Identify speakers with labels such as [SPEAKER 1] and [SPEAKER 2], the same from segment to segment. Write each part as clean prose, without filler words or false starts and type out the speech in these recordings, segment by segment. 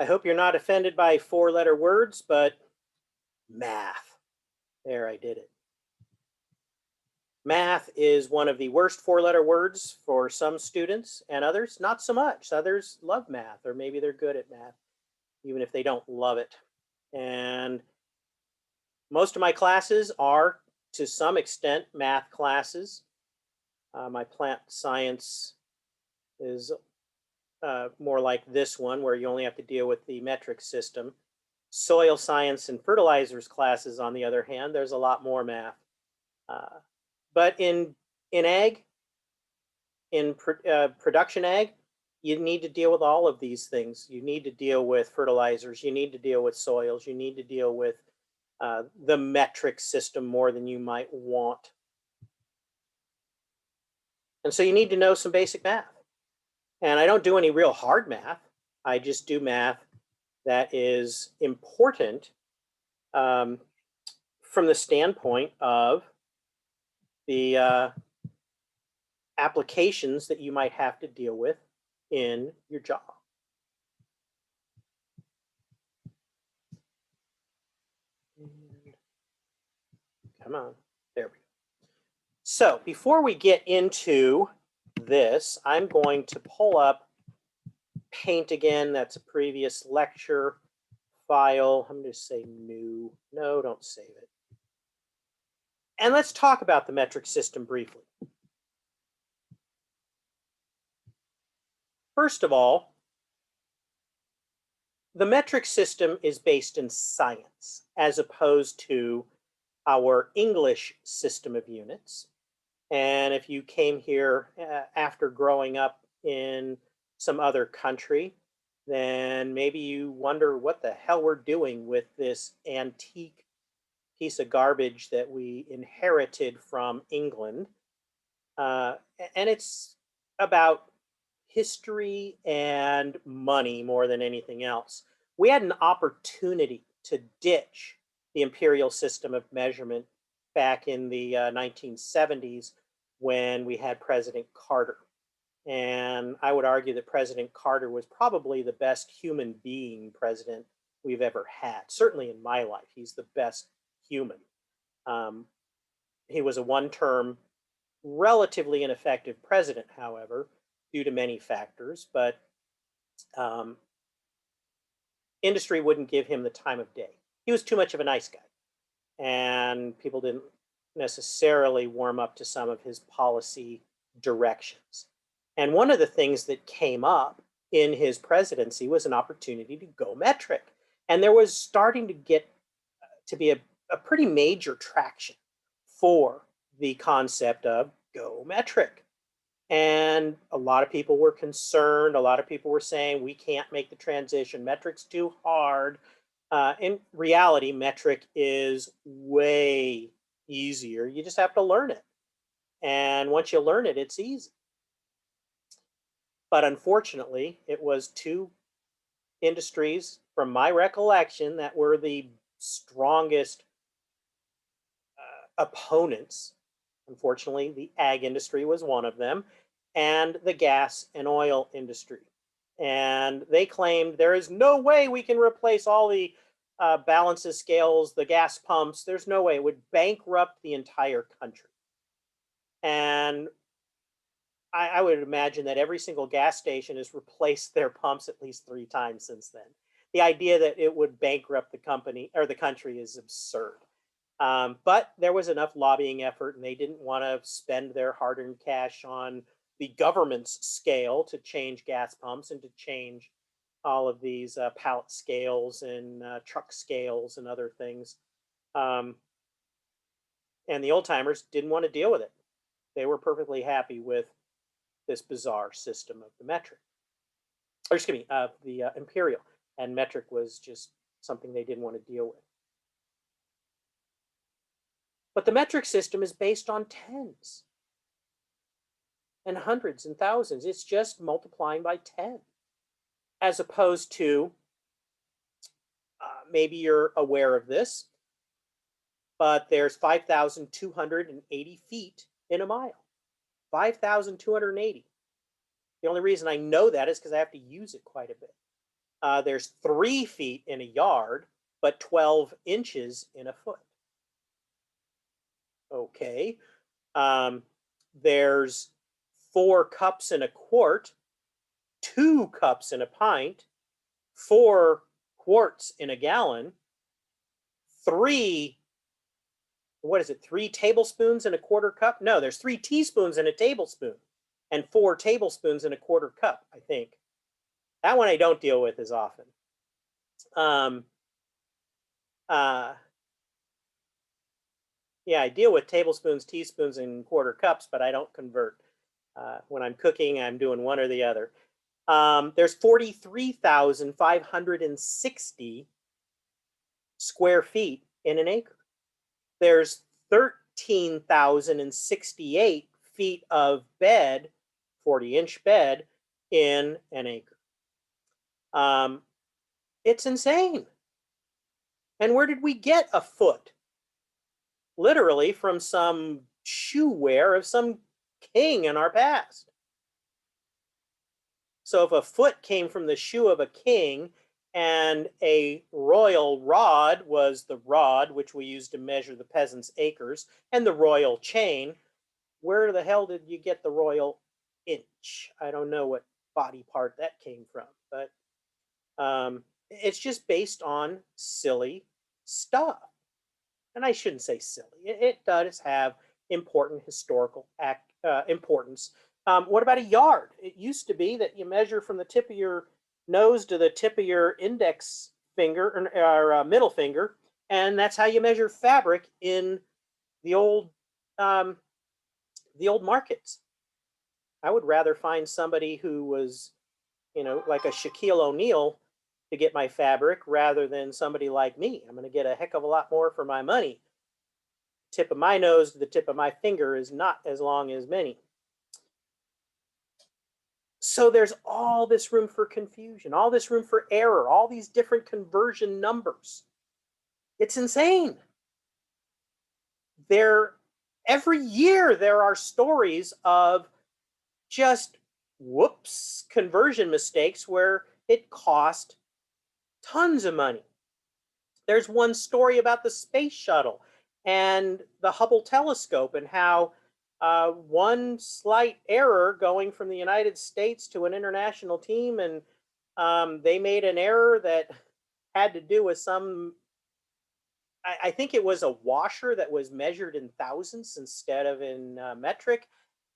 [SPEAKER 1] I hope you're not offended by four-letter words, but math. There, I did it. Math is one of the worst four-letter words for some students and others, not so much. Others love math, or maybe they're good at math, even if they don't love it. And most of my classes are, to some extent, math classes. My plant science is more like this one, where you only have to deal with the metric system. Soil science and fertilizers classes, on the other hand, there's a lot more math. Uh, but in ag, in production ag, you need to deal with all of these things. You need to deal with fertilizers. You need to deal with soils. You need to deal with the metric system more than you might want. And so you need to know some basic math. And I don't do any real hard math. I just do math that is important um, from the standpoint of the applications that you might have to deal with in your job. Come on, there we go. So before we get into this, I'm going to pull up Paint again. That's a previous lecture file. I'm going to say new. No, don't save it. And let's talk about the metric system briefly. First of all, the metric system is based in science as opposed to our English system of units. And if you came here after growing up in some other country, then maybe you wonder what the hell we're doing with this antique piece of garbage that we inherited from England. And it's about history and money more than anything else. We had an opportunity to ditch the imperial system of measurement back in the 1970s when we had President Carter. And I would argue that President Carter was probably the best human being president we've ever had. Certainly in my life, he's the best human. Um, he was a one-term, relatively ineffective president, however, due to many factors, but um, industry wouldn't give him the time of day. He was too much of a nice guy, and people didn't necessarily warm up to some of his policy directions. And one of the things that came up in his presidency was an opportunity to go metric. And there was starting to get to be a pretty major traction for the concept of go metric. And a lot of people were concerned. A lot of people were saying, we can't make the transition. Metric's too hard. In reality, metric is way easier. You just have to learn it. And once you learn it, it's easy. But unfortunately, it was two industries, from my recollection, that were the strongest opponents. Unfortunately, the ag industry was one of them, and the gas and oil industry. And they claimed there is no way we can replace all the balances scales, the gas pumps. There's no way. It would bankrupt the entire country. And I would imagine that every single gas station has replaced their pumps at least 3 times since then. The idea that it would bankrupt the company or the country is absurd. But there was enough lobbying effort, and they didn't want to spend their hard-earned cash on the government's scale to change gas pumps and to change all of these pallet scales and truck scales and other things. Um, and the old timers didn't want to deal with it. They were perfectly happy with this bizarre system of the metric, or excuse me, the imperial, and metric was just something they didn't want to deal with. But the metric system is based on tens and hundreds and thousands. It's just multiplying by 10, as opposed to maybe you're aware of this, but there's 5,280 feet in a mile. 5,280. The only reason I know that is because I have to use it quite a bit. There's 3 feet in a yard, but 12 inches in a foot. Okay. Um, there's 4 cups in a quart, 2 cups in a pint, 4 quarts in a gallon, 3, what is it, 3 tablespoons in a quarter cup? No, there's 3 teaspoons in a tablespoon and 4 tablespoons in a quarter cup, I think. That one I don't deal with as often. Um, uh, yeah, I deal with tablespoons, teaspoons, and quarter cups, but I don't convert. When I'm cooking, I'm doing one or the other. There's 43,560 square feet in an acre. There's 13,068 feet of bed, 40-inch bed, in an acre. It's insane. And where did we get a foot? Literally from some shoe wear of some king in our past. So if a foot came from the shoe of a king and a royal rod was the rod which we used to measure the peasants' acres, and the royal chain, where the hell did you get the royal inch? I don't know what body part that came from, but it's just based on silly stuff. And I shouldn't say silly. It does have important historical importance. What about a yard? It used to be that you measure from the tip of your nose to the tip of your index finger or middle finger, and that's how you measure fabric in the old um, markets. I would rather find somebody who was, like a Shaquille O'Neal to get my fabric rather than somebody like me. I'm going to get a heck of a lot more for my money. Tip of my nose to the tip of my finger is not as long as many. So there's all this room for confusion, all this room for error, all these different conversion numbers. It's insane. Every year there are stories of just whoops conversion mistakes where it cost tons of money. There's one story about the space shuttle and the Hubble telescope and how one slight error going from the United States to an international team, and they made an error that had to do with I think it was a washer that was measured in thousandths instead of in metric,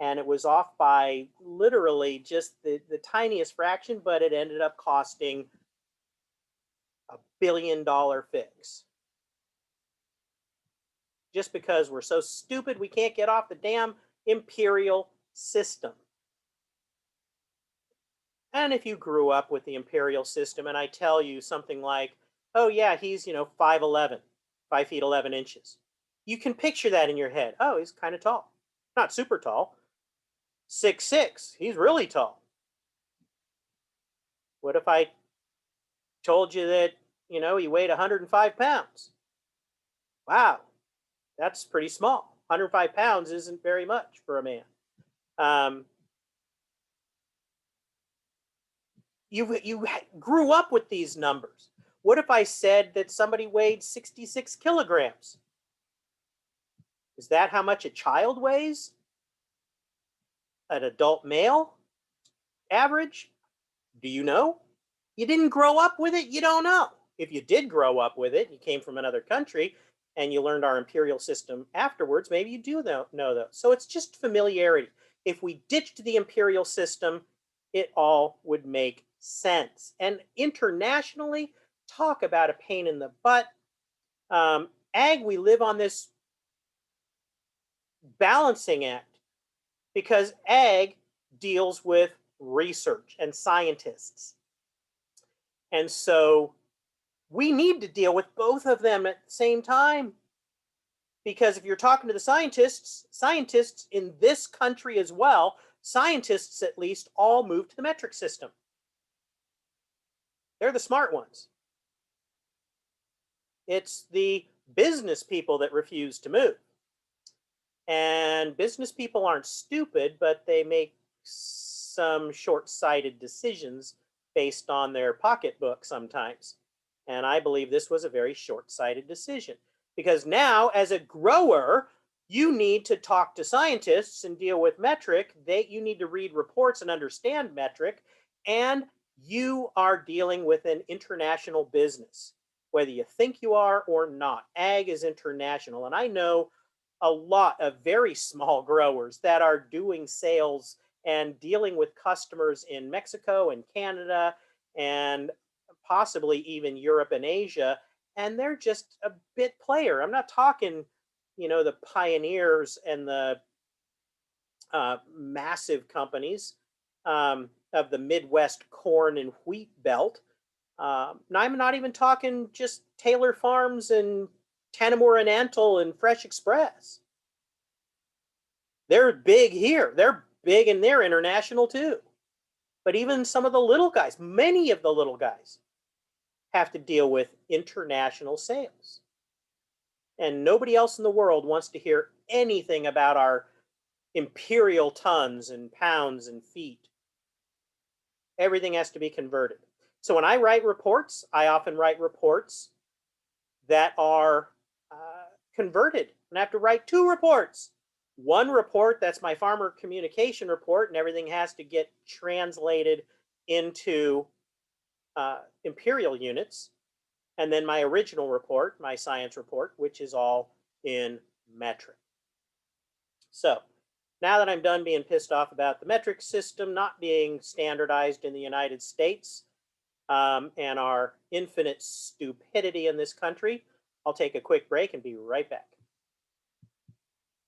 [SPEAKER 1] and it was off by literally just the tiniest fraction, but it ended up costing $1 billion fix. Just because we're so stupid we can't get off the damn imperial system. And if you grew up with the imperial system and I tell you something like, oh yeah, he's 5'11", 5 feet 11 inches, you can picture that in your head. Oh, he's kind of tall, not super tall. 6'6", he's really tall. What if I told you that he weighed 105 pounds? Wow, that's pretty small. 105 pounds isn't very much for a man. You grew up with these numbers. What if I said that somebody weighed 66 kilograms? Is that how much a child weighs? An adult male average? Do you know? You didn't grow up with it, you don't know. If you did grow up with it, you came from another country and you learned our imperial system afterwards, maybe you do know those. So it's just familiarity. If we ditched the imperial system, it all would make sense. And internationally, talk about a pain in the butt. Ag, we live on this balancing act because ag deals with research and scientists. And so we need to deal with both of them at the same time. Because if you're talking to the scientists in this country as well, scientists at least all move to the metric system. They're the smart ones. It's the business people that refuse to move. And business people aren't stupid, but they make some short-sighted decisions based on their pocketbook sometimes. And I believe this was a very short-sighted decision because now, as a grower, you need to talk to scientists and deal with metric. You need to read reports and understand metric, and you are dealing with an international business, whether you think you are or not. Ag is international, and I know a lot of very small growers that are doing sales and dealing with customers in Mexico and Canada and possibly even Europe and Asia, and they're just a bit player. I'm not talking, the pioneers and the massive companies of the Midwest corn and wheat belt. I'm not even talking just Taylor Farms and Tanamura and Antle and Fresh Express. They're big here. They're big and they're international too. But even some of the little guys, many of the little guys, have to deal with international sales. And nobody else in the world wants to hear anything about our imperial tons and pounds and feet. Everything has to be converted. So when I write reports, I often write reports that are converted. And I have to write two reports. One report, that's my farmer communication report, and everything has to get translated into imperial units. And then my original report, my science report, which is all in metric. So now that I'm done being pissed off about the metric system not being standardized in the United States and our infinite stupidity in this country, I'll take a quick break and be right back.